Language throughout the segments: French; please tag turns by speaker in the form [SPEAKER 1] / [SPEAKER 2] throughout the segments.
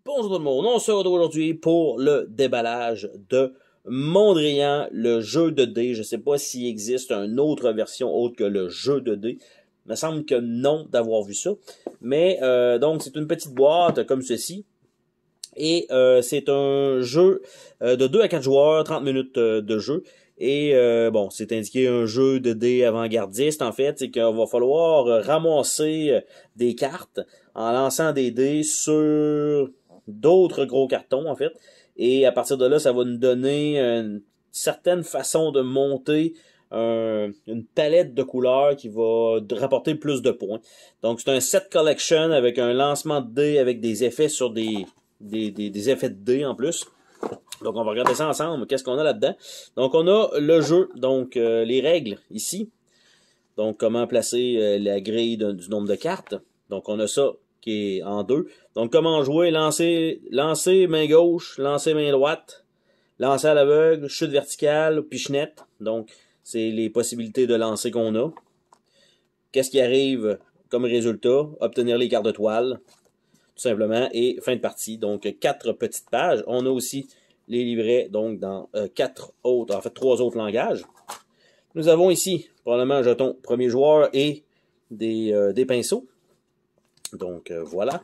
[SPEAKER 1] Bonjour tout le monde, on se retrouve aujourd'hui pour le déballage de Mondrian, le jeu de dés. Je ne sais pas s'il existe une autre version autre que le jeu de dés. Il me semble que non d'avoir vu ça. Mais donc c'est une petite boîte comme ceci. Et c'est un jeu de 2 à 4 joueurs, 30 minutes de jeu. Et bon, c'est indiqué un jeu de dés avant-gardiste, en fait. C'est qu'il va falloir ramasser des cartes en lançant des dés sur d'autres gros cartons, en fait. Et à partir de là, ça va nous donner une certaine façon de monter une palette de couleurs qui va rapporter plus de points. Donc, c'est un set collection avec un lancement de dés avec des effets sur des effets de dés en plus. Donc, on va regarder ça ensemble. Qu'est-ce qu'on a là-dedans? Donc, on a le jeu. Donc, les règles ici. Donc, comment placer la grille du nombre de cartes. Donc, on a ça qui est en 2. Donc, comment jouer? Lancer main gauche, lancer main droite, lancer à l'aveugle, chute verticale, pichenette. Donc, c'est les possibilités de lancer qu'on a. Qu'est-ce qui arrive comme résultat? Obtenir les cartes de toile, tout simplement, et fin de partie. Donc, 4 petites pages. On a aussi les livrets, donc, dans 3 autres langages. Nous avons ici, probablement, un jeton premier joueur et des pinceaux. Donc, voilà.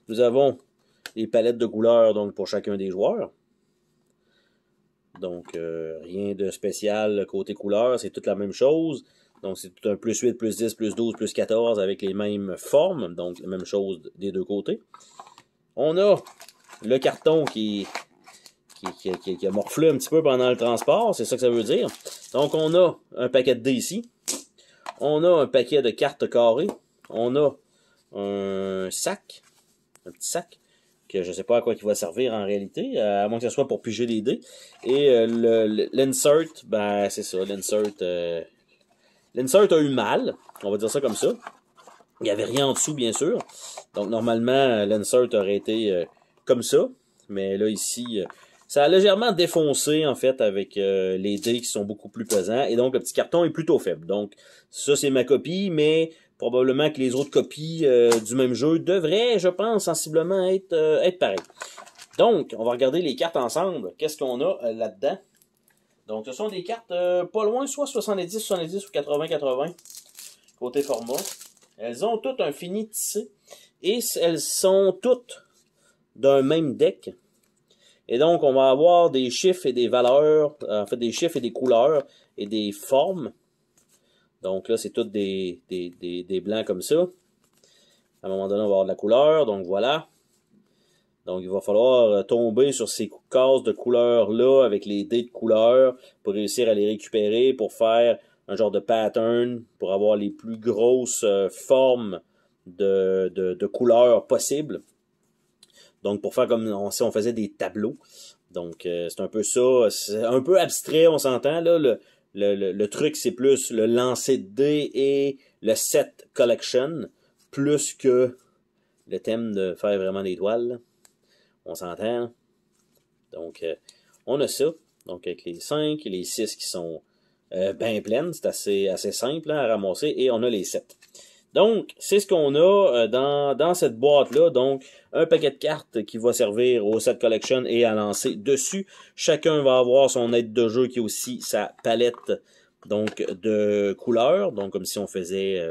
[SPEAKER 1] Nous avons les palettes de couleurs, donc, pour chacun des joueurs. Donc, rien de spécial côté couleur, c'est toute la même chose. Donc, c'est tout un plus 8, plus 10, plus 12, plus 14 avec les mêmes formes. Donc, la même chose des deux côtés. On a le carton qui a morflé un petit peu pendant le transport. C'est ça que ça veut dire. Donc, on a un paquet de dés ici. On a un paquet de cartes carrées. On a un sac. Un petit sac. Que je ne sais pas à quoi il va servir en réalité. À moins que ce soit pour piger des dés. Et l'insert, ben, c'est ça. L'insert a eu mal. On va dire ça comme ça. Il n'y avait rien en dessous, bien sûr. Donc, normalement, l'insert aurait été comme ça. Mais là, ici, ça a légèrement défoncé, en fait, avec les dés qui sont beaucoup plus pesants. Et donc, le petit carton est plutôt faible. Donc, ça, c'est ma copie, mais probablement que les autres copies du même jeu devraient, je pense, sensiblement être pareilles. Donc, on va regarder les cartes ensemble. Qu'est-ce qu'on a là-dedans? Donc, ce sont des cartes pas loin, soit 70-70 ou 80-80, côté format. Elles ont toutes un fini tissé et elles sont toutes d'un même deck. Et donc, on va avoir des chiffres et des valeurs, en fait, des chiffres et des couleurs et des formes. Donc là, c'est toutes des blancs comme ça. À un moment donné, on va avoir de la couleur, donc voilà. Donc, il va falloir tomber sur ces cases de couleurs-là avec les dés de couleurs pour réussir à les récupérer, pour faire un genre de pattern, pour avoir les plus grosses formes de couleurs possibles. Donc, pour faire comme si on faisait des tableaux. Donc, c'est un peu ça. C'est un peu abstrait, on s'entend, là. Le truc, c'est plus le lancer de dés et le set collection, plus que le thème de faire vraiment des toiles. On s'entend. Donc, on a ça. Donc, avec les 5 et les 6 qui sont bien pleines. C'est assez simple à ramasser. Et on a les 7. Donc, c'est ce qu'on a dans cette boîte-là. Donc, un paquet de cartes qui va servir au set collection et à lancer dessus. Chacun va avoir son aide de jeu qui est aussi sa palette donc de couleurs. Donc, comme si on faisait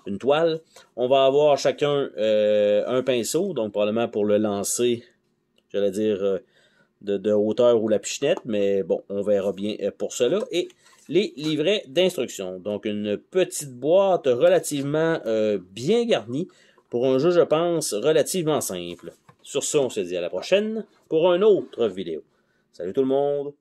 [SPEAKER 1] une toile. On va avoir chacun un pinceau. Donc, probablement pour le lancer, j'allais dire de hauteur ou la pichenette. Mais bon, on verra bien pour cela. Et les livrets d'instructions. Donc, une petite boîte relativement bien garnie pour un jeu, je pense, relativement simple. Sur ce, on se dit à la prochaine pour une autre vidéo. Salut tout le monde!